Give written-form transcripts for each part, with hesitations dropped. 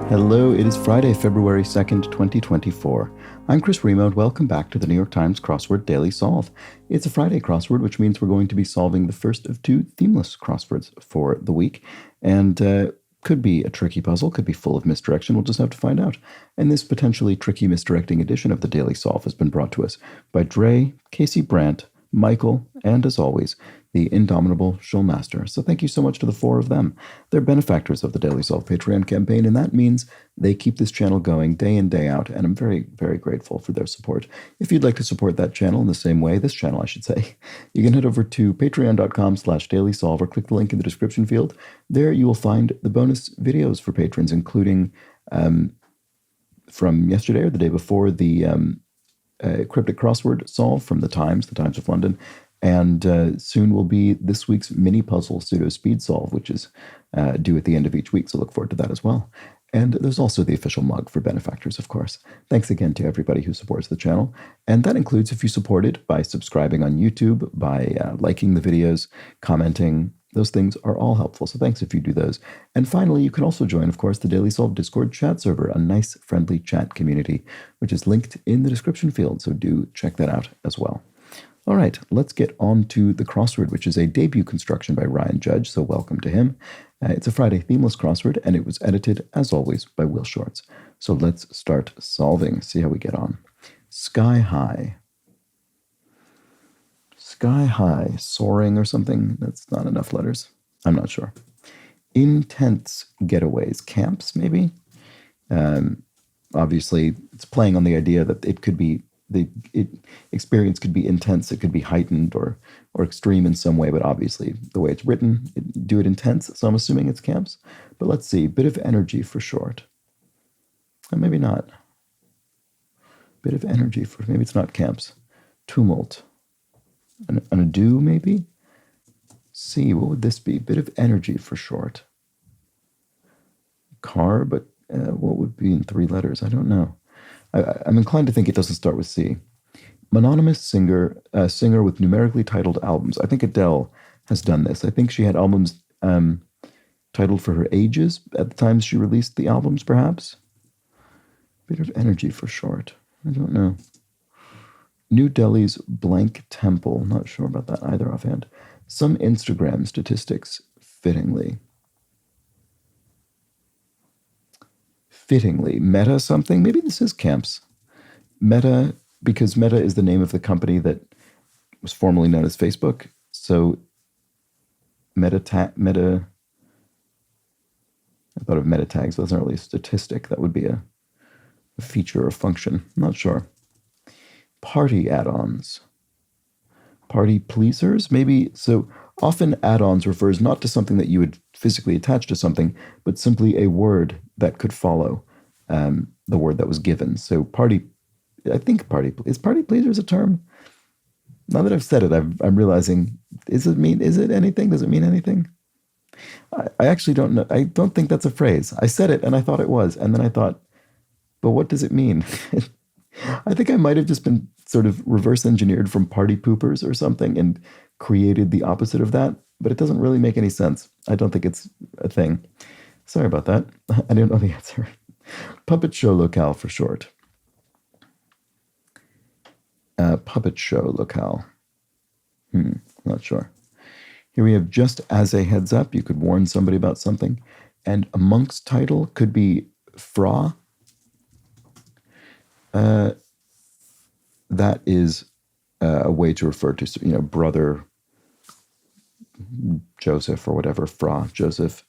Hello, it is Friday, February 2nd, 2024. I'm Chris Remo, and welcome back to the New York Times Crossword Daily Solve. It's a Friday crossword, which means we're going to be solving the first of two themeless crosswords for the week. And could be a tricky puzzle, could be full of misdirection. We'll just have to find out. And this potentially tricky, misdirecting edition of the Daily Solve has been brought to us by Dre, Casey Brandt, Michael, and as always, the indomitable Schulmaster. So thank you so much to the four of them. They're benefactors of the Daily Solve Patreon campaign, and that means they keep this channel going day in, day out, and I'm very, very grateful for their support. If you'd like to support that channel in the same way, this channel, I should say, you can head over to patreon.com/dailysolve or click the link in the description field. There you will find the bonus videos for patrons, including from yesterday or the day before, the cryptic crossword solve from the Times of London, and soon will be this week's mini puzzle pseudo speed solve, which is due at the end of each week, so look forward to that as well. And there's also the official mug for benefactors, of course. Thanks again to everybody who supports the channel, and that includes if you support it by subscribing on YouTube, by liking the videos, commenting. Those things are all helpful, so thanks if you do those. And finally, you can also join, of course, the Daily Solve Discord chat server, a nice, friendly chat community, which is linked in the description field, so do check that out as well. All right, let's get on to the crossword, which is a debut construction by Ryan Judge, so welcome to him. It's a Friday themeless crossword, and it was edited, as always, by Will Shorts. So let's start solving, see how we get on. Sky high. Sky high, soaring or something. That's not enough letters. I'm not sure. Intense getaways, camps maybe. Obviously, it's playing on the idea that it could be experience could be intense, it could be heightened or extreme in some way. But obviously, the way it's written, do it intense. So I'm assuming it's camps. But let's see, bit of energy for short. Or maybe not. Bit of energy for maybe it's not camps. Tumult. An ado, maybe? C, what would this be? Bit of energy for short. Car, but what would be in three letters? I don't know. I'm inclined to think it doesn't start with C. Mononymous singer with numerically titled albums. I think Adele has done this. I think she had albums titled for her ages at the time she released the albums, perhaps. Bit of energy for short. I don't know. New Delhi's blank temple. Not sure about that either offhand. Some Instagram statistics, fittingly. Fittingly. Meta something? Maybe this is camps. Meta, because Meta is the name of the company that was formerly known as Facebook. So meta. I thought of meta tags. Those aren't really a statistic. That would be a feature or function. I'm not sure. Party add-ons. Party pleasers, maybe. So often add-ons refers not to something that you would physically attach to something, but simply a word that could follow the word that was given. So is party pleasers a term? Now that I've said it, I'm realizing, is it anything? Does it mean anything? I actually don't know. I don't think that's a phrase. I said it and I thought it was, and then I thought, but what does it mean? I think I might have just been sort of reverse engineered from party poopers or something and created the opposite of that, but it doesn't really make any sense. I don't think it's a thing. Sorry about that. I didn't know the answer. Puppet show locale for short. Puppet show locale. Not sure. Here we have just as a heads up. You could warn somebody about something. And a monk's title could be Fra. That is a way to refer to, brother Joseph or whatever, Fra Joseph.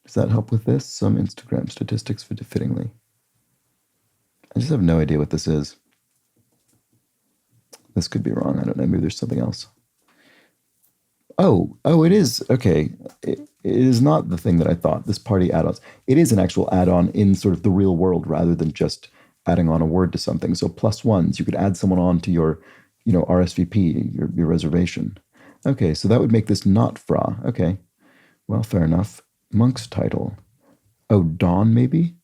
Does that help with this? Some Instagram statistics for fittingly. I just have no idea what this is. This could be wrong. I don't know. Maybe there's something else. Oh, it is. Okay. It is not the thing that I thought, this party add-ons. It is an actual add-on in sort of the real world rather than just adding on a word to something. So +1s, you could add someone on to your, RSVP, your reservation. Okay, so that would make this not Fra. Okay, well, fair enough. Monk's title. Oh, Dawn, maybe?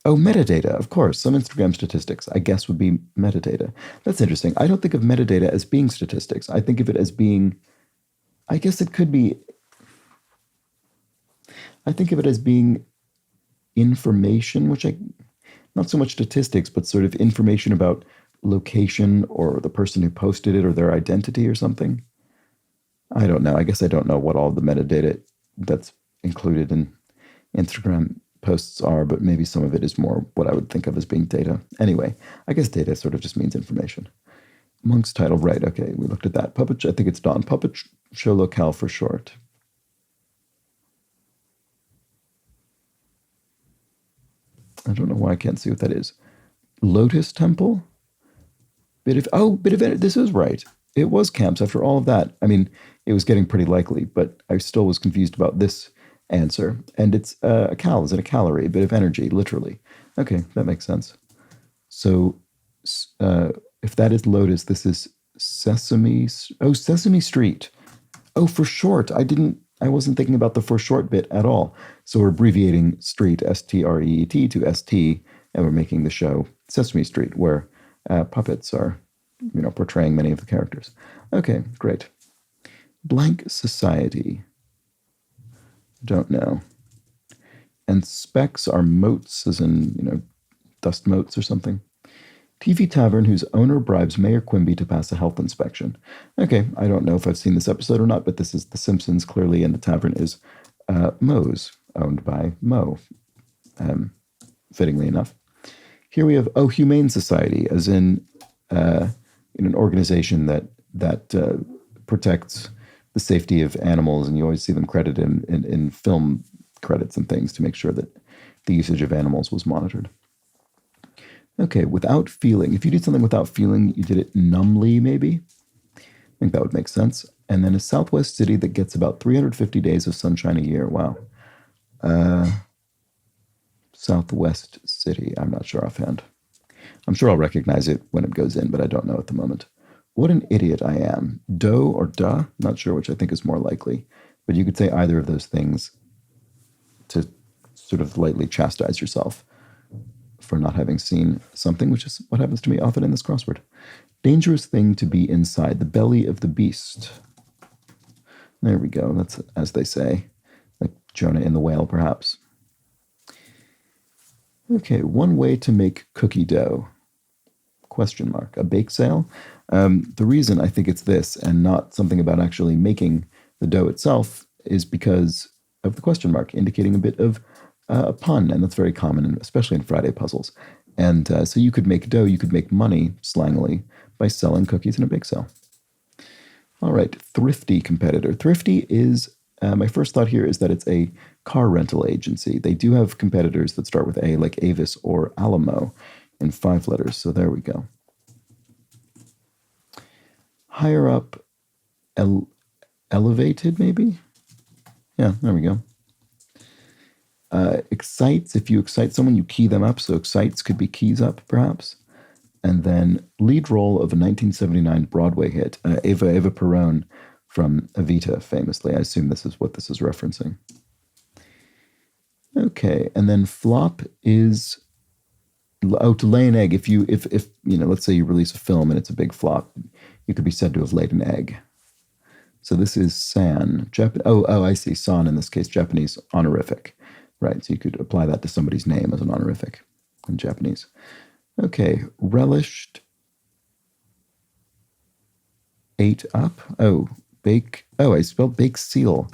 Oh, metadata, of course. Some Instagram statistics, I guess, would be metadata. That's interesting. I don't think of metadata as being statistics. I think of it as being, I guess it could be, I think of it as being information, not so much statistics, but sort of information about location or the person who posted it or their identity or something. I don't know. I guess I don't know what all the metadata that's included in Instagram posts are, but maybe some of it is more what I would think of as being data. Anyway, I guess data sort of just means information. Monk's title, right, okay, we looked at that. Puppet, I think it's Don. Puppet Show Locale for short. I don't know why I can't see what that is. Lotus Temple? Bit of this is right. It was camps after all of that. I mean, it was getting pretty likely, but I still was confused about this answer. And it's a cal, is it a calorie? A bit of energy, literally. Okay, that makes sense. So if that is Lotus, this is Sesame. Oh, Sesame Street. Oh, for short. I wasn't thinking about the for short bit at all. So we're abbreviating street, S-T-R-E-E-T, to S-T, and we're making the show Sesame Street, where puppets are, portraying many of the characters. Okay, great. Blank Society. Don't know. And specks are motes, as in, dust motes or something. TV Tavern, whose owner bribes Mayor Quimby to pass a health inspection. Okay, I don't know if I've seen this episode or not, but this is The Simpsons, clearly, and the tavern is Moe's, owned by Moe, fittingly enough. Here we have, Humane Society, as in an organization that protects the safety of animals, and you always see them credited in film credits and things to make sure that the usage of animals was monitored. Okay, without feeling. If you did something without feeling, you did it numbly, maybe? I think that would make sense. And then a Southwest city that gets about 350 days of sunshine a year. Wow. Southwest city. I'm not sure offhand. I'm sure I'll recognize it when it goes in, but I don't know at the moment. What an idiot I am. Doe or duh? Not sure which I think is more likely. But you could say either of those things to sort of lightly chastise yourself for not having seen something, which is what happens to me often in this crossword. Dangerous thing to be inside, the belly of the beast. There we go. That's as they say, like Jonah in the whale, perhaps. Okay, one way to make cookie dough. Question mark. A bake sale? The reason I think it's this and not something about actually making the dough itself is because of the question mark, indicating a bit of a pun, and that's very common, especially in Friday puzzles. And so you could make dough, you could make money, slangily, by selling cookies in a bake sale. All right, thrifty competitor. Thrifty is, my first thought here is that it's a car rental agency. They do have competitors that start with A, like Avis or Alamo, in 5 letters, so there we go. Higher up, elevated, maybe? Yeah, there we go. Excites, if you excite someone, you key them up. So excites could be keys up, perhaps. And then lead role of a 1979 Broadway hit, Eva Perón from Evita, famously. I assume this is what this is referencing. Okay, and then flop is, to lay an egg. If let's say you release a film and it's a big flop, you could be said to have laid an egg. So this is san. I see. San in this case, Japanese honorific. Right, so you could apply that to somebody's name as an honorific in Japanese. Okay, relished. Ate up. Bake. I spelled bake seal.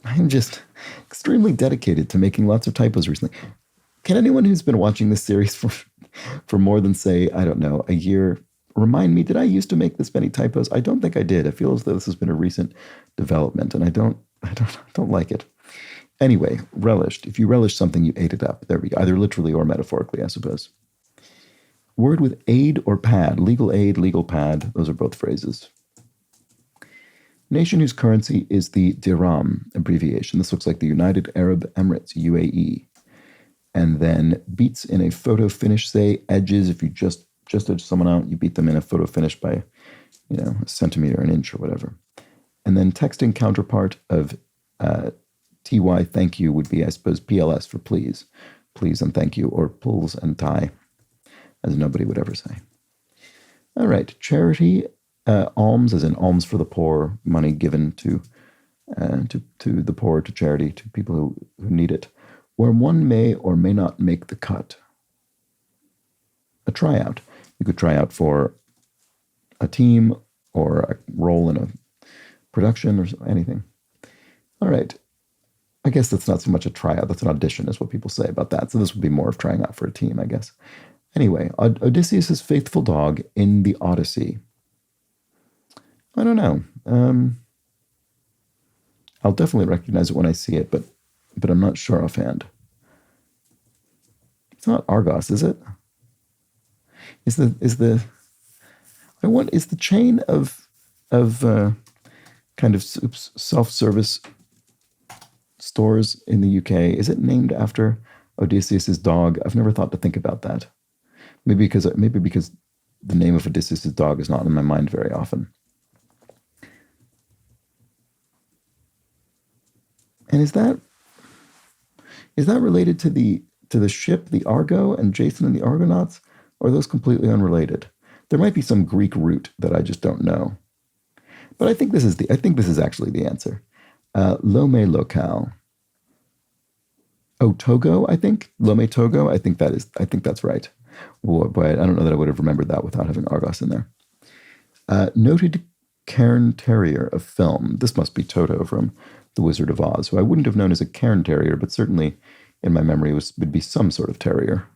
I'm just extremely dedicated to making lots of typos recently. Can anyone who's been watching this series for more than, say, I don't know, a year, remind me, did I used to make this many typos? I don't think I did. I feel as though this has been a recent development, and I don't like it. Anyway, relished. If you relish something, you ate it up. There we go. Either literally or metaphorically, I suppose. Word with aid or pad. Legal aid, legal pad. Those are both phrases. Nation whose currency is the dirham abbreviation. This looks like the United Arab Emirates, UAE. And then beats in a photo finish, say edges. If you just edge someone out, you beat them in a photo finish by, a centimeter, an inch, or whatever. And then texting counterpart of TY thank you would be, I suppose, PLS for please. Please and thank you, or pulls and tie, as nobody would ever say. All right, charity, alms, as in alms for the poor, money given to to the poor, to charity, to people who need it, where one may or may not make the cut. A tryout. You could try out for a team or a role in a production or anything. All right. I guess that's not so much a tryout. That's an audition is what people say about that. So this would be more of trying out for a team, I guess. Anyway, Odysseus' faithful dog in the Odyssey. I don't know. I'll definitely recognize it when I see it, but I'm not sure offhand. It's not Argos, is it? Is the chain of kind of self-service stores in the UK, is it named after Odysseus's dog? I've never thought to think about that. Maybe because the name of Odysseus's dog is not in my mind very often. And is that related to the ship, the Argo, and Jason and the Argonauts? Or are those completely unrelated? There might be some Greek root that I just don't know. But I think this is actually the answer. Lome locale. Oh, Togo, I think. Lome Togo. I think that's right. Boy, I don't know that I would have remembered that without having Argos in there. Noted Cairn Terrier of film. This must be Toto from The Wizard of Oz, who I wouldn't have known as a Cairn Terrier, but certainly in my memory would be some sort of terrier.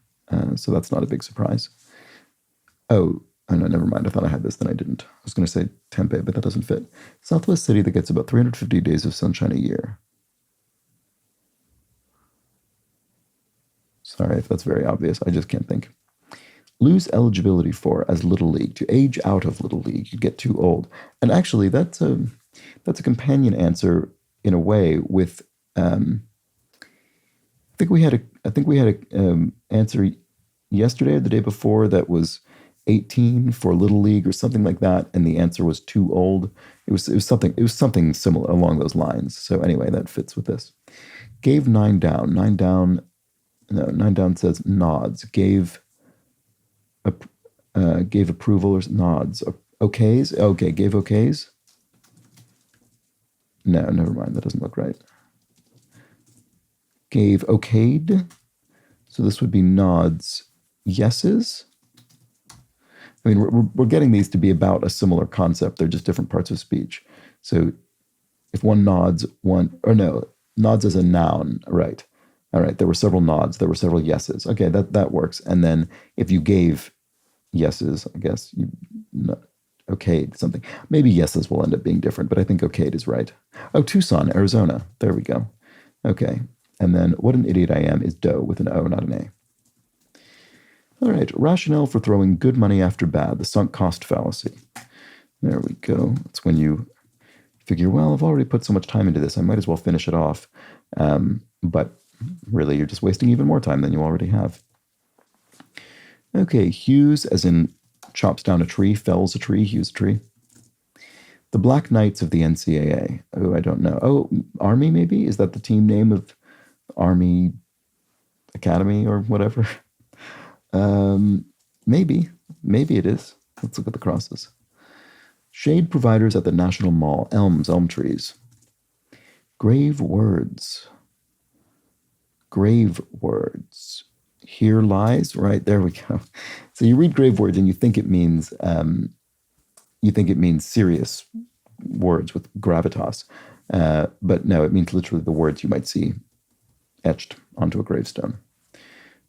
So that's not a big surprise. Oh no, never mind. I thought I had this, then I didn't. I was going to say Tempe, but that doesn't fit. Southwest city that gets about 350 days of sunshine a year. Sorry if that's very obvious. I just can't think. Lose eligibility for as Little League. To age out of Little League, you get too old. And actually, that's a companion answer in a way with. I think we had a answer yesterday or the day before that was 18 for Little League or something like that, and the answer was too old. It was something similar along those lines. So anyway, that fits with this. Gave 9 down. 9 down. No, 9 down says nods. Gave approval or nods. Okays. Okay, gave okays. No, never mind. That doesn't look right. Gave okayed. So this would be nods. Yeses. I mean, we're getting these to be about a similar concept. They're just different parts of speech. So if one nods, nods as a noun, right? All right, there were several nods. There were several yeses. Okay, that works. And then if you gave yeses, I guess you okayed something. Maybe yeses will end up being different, but I think okayed is right. Oh, Tucson, Arizona. There we go. Okay. And then what an idiot I am is dough with an O, not an A. All right, rationale for throwing good money after bad, the sunk cost fallacy. There we go. It's when you figure, well, I've already put so much time into this, I might as well finish it off. But really, you're just wasting even more time than you already have. Okay, hews, as in chops down a tree, fells a tree, hews a tree. The Black Knights of the NCAA. Oh, I don't know. Oh, Army maybe? Is that the team name of Army Academy or whatever? Maybe it is. Let's look at the crosses. Shade providers at the National Mall. Elms, elm trees. Grave words. Grave words. Here lies. Right, there we go. So you read grave words and you think it means serious words with gravitas. But no, it means literally the words you might see etched onto a gravestone.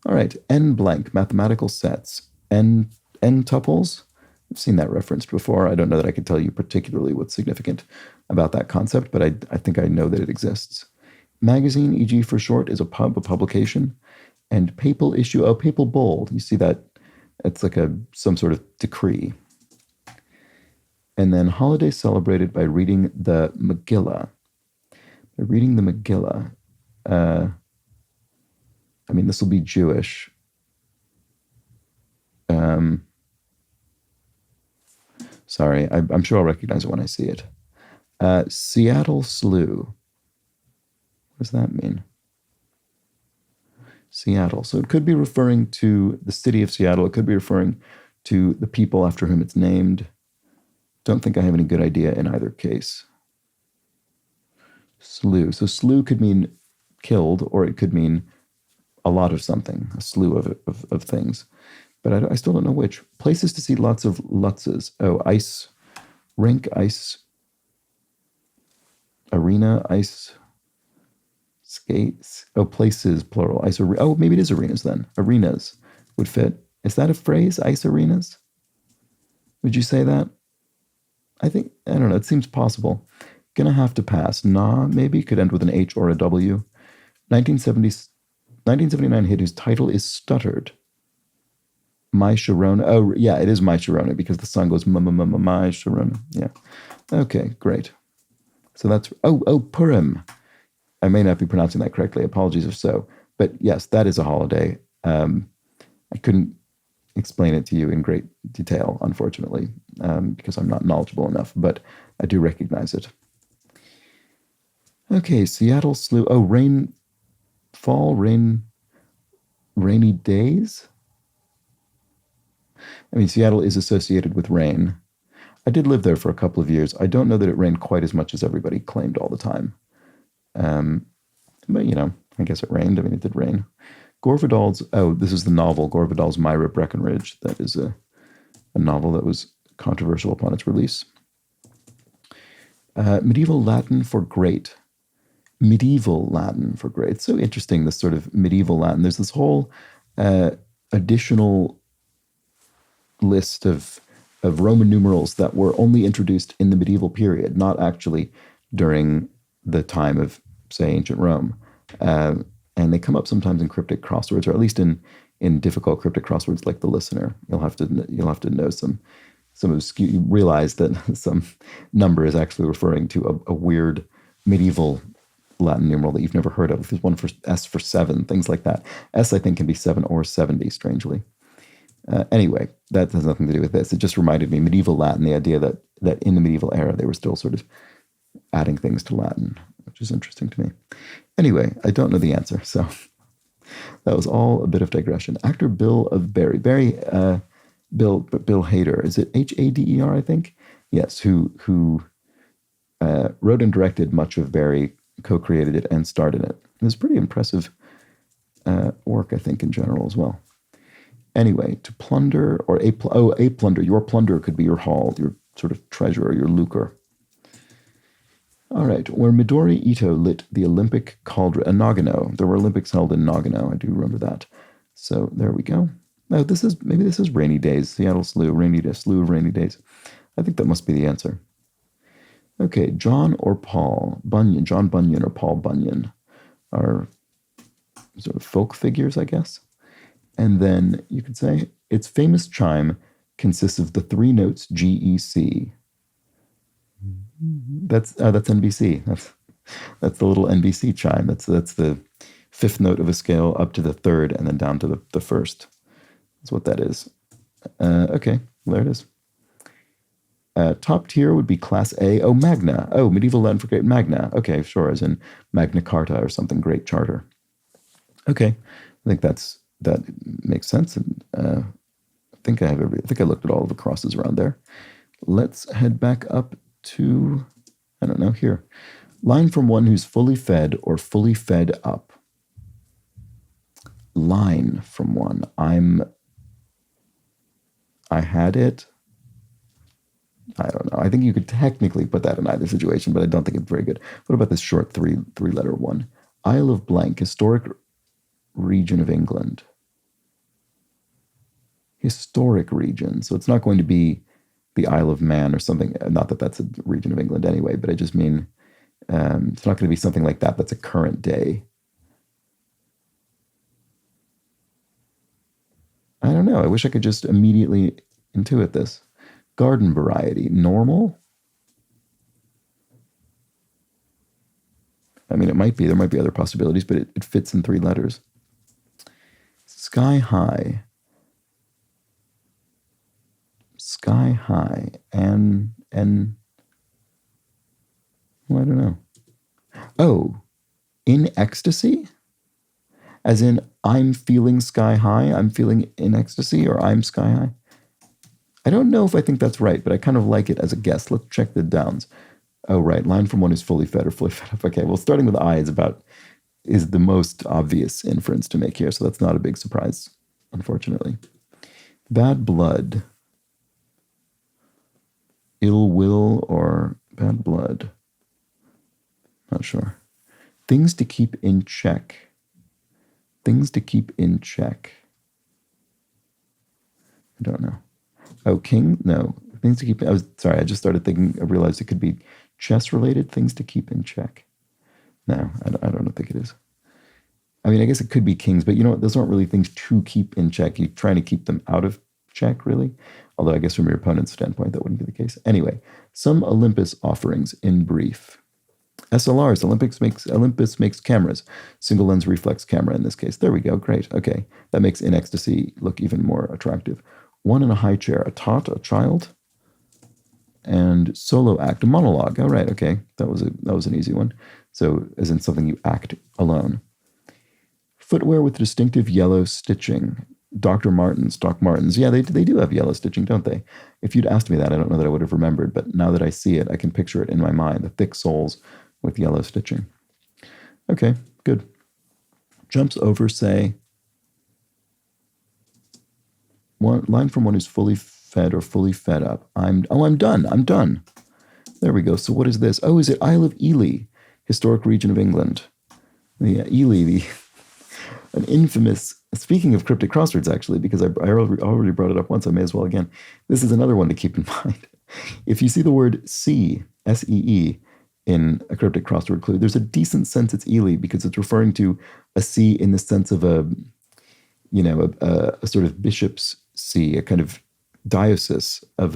All right, n blank, mathematical sets. N tuples. I've seen that referenced before. I don't know that I can tell you particularly what's significant about that concept, but I think I know that it exists. Magazine, e.g. for short, is a publication. And papal issue, papal bull. You see that? It's like some sort of decree. And then holiday celebrated by reading the Megillah. I mean, this will be Jewish. Sorry, I'm sure I'll recognize it when I see it. Seattle Slew. What does that mean? Seattle. So it could be referring to the city of Seattle. It could be referring to the people after whom it's named. Don't think I have any good idea in either case. Slew. So slew could mean killed, or it could mean a lot of something, a slew of things. But I still don't know which. Places to see lots of lutzes. Oh, ice rink, ice arena, ice skates. Oh, places, plural. Ice arena. Oh, maybe it is arenas then. Arenas would fit. Is that a phrase? Ice arenas? Would you say that? I don't know. It seems possible. Gonna have to pass. Nah, maybe. Could end with an H or a W. 1979 hit whose title is Stuttered. My Sharona. Oh, yeah, it is My Sharona because the song goes My Sharona. Yeah. Okay, great. So that's, Purim. I may not be pronouncing that correctly. Apologies if so. But yes, that is a holiday. I couldn't explain it to you in great detail, unfortunately, because I'm not knowledgeable enough, but I do recognize it. Okay, Seattle slew. Oh, rainy days? I mean, Seattle is associated with rain. I did live there for a couple of years. I don't know that it rained quite as much as everybody claimed all the time. But, I guess it rained. I mean, it did rain. Gore Vidal's, this is the novel, Gore Vidal's Myra Breckenridge. That is a novel that was controversial upon its release. Medieval Latin for great. Medieval Latin for great. It's so interesting, this sort of medieval Latin. There's this whole additional list of Roman numerals that were only introduced in the medieval period, not actually during the time of, say, ancient Rome. And they come up sometimes in cryptic crosswords, or at least in difficult cryptic crosswords like The Listener. You'll have to know some obscure. You realize that some number is actually referring to a weird medieval Latin numeral that you've never heard of. There's one for S for 7, things like that. S, I think, can be 7 or 70, strangely. Anyway, that has nothing to do with this. It just reminded me, medieval Latin, the idea that in the medieval era, they were still sort of adding things to Latin, which is interesting to me. Anyway, I don't know the answer, so that was all a bit of digression. Actor Bill of Barry. Bill Hader. Is it Hader, I think? Yes, who wrote and directed much of Barry, co-created it, and starred in it. It was pretty impressive work, I think, in general as well. Anyway, to plunder, or a plunder. Your plunder could be your haul, your sort of treasure, or your lucre. All right, where Midori Ito lit the Olympic cauldron, Nagano. There were Olympics held in Nagano. I do remember that. So there we go. Now maybe this is rainy days. Seattle slew of rainy days. I think that must be the answer. Okay, John or Paul Bunyan. John Bunyan or Paul Bunyan are sort of folk figures, I guess. And then you could say its famous chime consists of the 3 notes G, E, C. That's NBC. That's the little NBC chime. That's the 5th note of a scale up to the 3rd and then down to the 1st. That's what that is. Okay, there it is. Top tier would be Class A. Oh, Magna. Oh, medieval Latin for great. Magna. Okay, sure, as in Magna Carta or something, great charter. Okay, I think that makes sense. And I think I looked at all of the crosses around there. Let's head back up to, I don't know, here. Line from one who's fully fed or fully fed up. Line from one. I had it. I don't know. I think you could technically put that in either situation, but I don't think it's very good. What about this short three-letter one? Isle of Blank, historic region of England. Historic region. So it's not going to be the Isle of Man or something. Not that that's a region of England anyway, but I just mean it's not going to be something like that. That's a current day. I don't know. I wish I could just immediately intuit this. Garden variety. Normal? I mean, it might be. There might be other possibilities, but it fits in 3 letters. Sky high. Sky high. And well, I don't know. Oh, in ecstasy? As in, I'm feeling sky high, I'm feeling in ecstasy, or I'm sky high? I don't know if I think that's right, but I kind of like it as a guess. Let's check the downs. Oh, right. Line from one who's fully fed or fully fed up. Okay, well, starting with I is the most obvious inference to make here, so that's not a big surprise, unfortunately. Bad blood. Ill will or bad blood. Not sure. Things to keep in check. Things to keep in check. I don't know. Oh, king? No. Things to keep. I just started thinking. I realized it could be chess related. Things to keep in check. No, I don't think it is. I mean, I guess it could be kings, but you know what? Those aren't really things to keep in check. You're trying to keep them out of check, really. Although I guess from your opponent's standpoint, that wouldn't be the case. Anyway, some Olympus offerings in brief. SLRs, Olympus makes cameras. Single lens reflex camera in this case. There we go. Great. Okay. That makes In Ecstasy look even more attractive. One in a high chair. A tot, a child. And solo act, a monologue. All right. Okay. That was an easy one. So as in something you act alone. Footwear with distinctive yellow stitching. Doc Martens. Yeah, they do have yellow stitching, don't they? If you'd asked me that, I don't know that I would have remembered, but now that I see it, I can picture it in my mind, the thick soles with yellow stitching. Okay, good. Jumps over, say, one line from one who's fully fed or fully fed up. I'm done. There we go. So what is this? Oh, is it Isle of Ely, historic region of England? The Ely, an infamous, speaking of cryptic crosswords, actually, because I already brought it up once, I may as well again. This is another one to keep in mind. If you see the word sea, S-E-E, in a cryptic crossword clue, there's a decent sense it's Ely because it's referring to a see in the sense of a sort of bishop's see, a kind of diocese of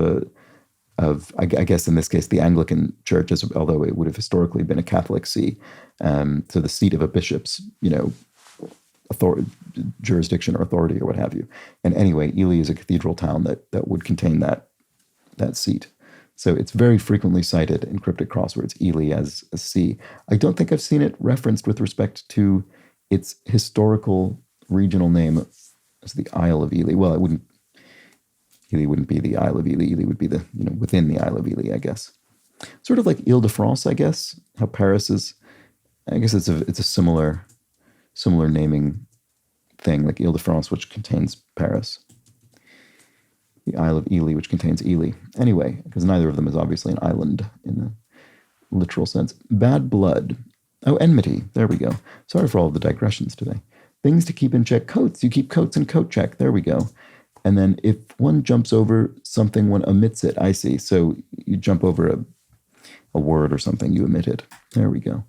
I guess in this case the Anglican Church, although it would have historically been a Catholic see, so the seat of a bishop's, jurisdiction or authority or what have you. And anyway, Ely is a cathedral town that would contain that seat. So it's very frequently cited in cryptic crosswords, Ely as a sea. I don't think I've seen it referenced with respect to its historical regional name as the Isle of Ely. Well, Ely wouldn't be the Isle of Ely. Ely would be the, within the Isle of Ely, I guess. Sort of like Ile-de-France, I guess. How Paris is, I guess it's a similar naming thing, like Ile-de-France, which contains Paris. The Isle of Ely, which contains Ely. Anyway, because neither of them is obviously an island in the literal sense. Bad blood. Oh, enmity. There we go. Sorry for all of the digressions today. Things to keep in check. Coats. You keep coats in coat check. There we go. And then if one jumps over something, one omits it. I see. So you jump over a word or something, you omit it. There we go.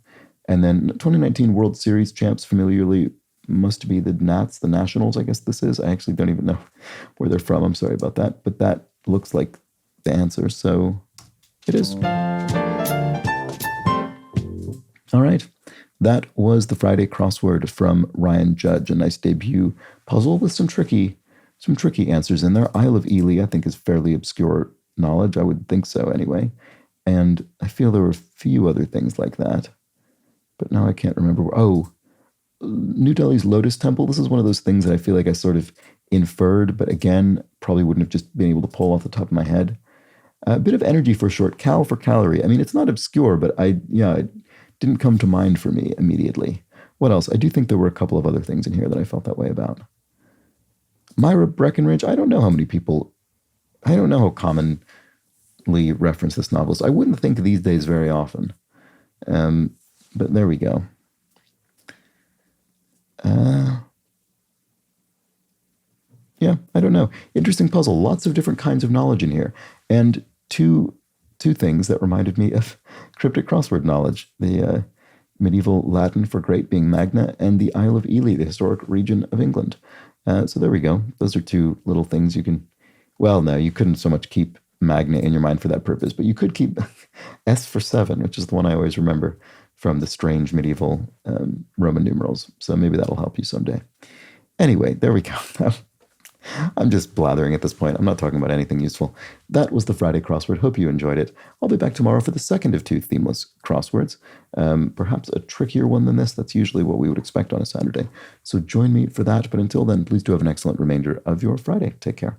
And then 2019 World Series champs familiarly must be the Nats, the Nationals, I guess this is. I actually don't even know where they're from. I'm sorry about that. But that looks like the answer. So it is. All right. That was the Friday crossword from Ryan Judge. A nice debut puzzle with some tricky answers in there. Isle of Ely, I think, is fairly obscure knowledge. I would think so anyway. And I feel there were a few other things like that. But now I can't remember. Oh, New Delhi's Lotus Temple. This is one of those things that I feel like I sort of inferred, but again, probably wouldn't have just been able to pull off the top of my head. A bit of energy for short. Cal for calorie. I mean, it's not obscure, but it didn't come to mind for me immediately. What else? I do think there were a couple of other things in here that I felt that way about. Myra Breckenridge. I don't know how commonly reference this novelist. I wouldn't think these days very often. But there we go. Yeah, I don't know. Interesting puzzle. Lots of different kinds of knowledge in here. And two things that reminded me of cryptic crossword knowledge. The medieval Latin for great being magna, and the Isle of Ely, the historic region of England. So there we go. Those are two little things you can... Well, no, you couldn't so much keep magna in your mind for that purpose, but you could keep S for 7, which is the one I always remember from the strange medieval Roman numerals. So maybe that'll help you someday. Anyway, there we go. I'm just blathering at this point. I'm not talking about anything useful. That was the Friday crossword. Hope you enjoyed it. I'll be back tomorrow for the second of 2 themeless crosswords. Perhaps a trickier one than this. That's usually what we would expect on a Saturday. So join me for that. But until then, please do have an excellent remainder of your Friday. Take care.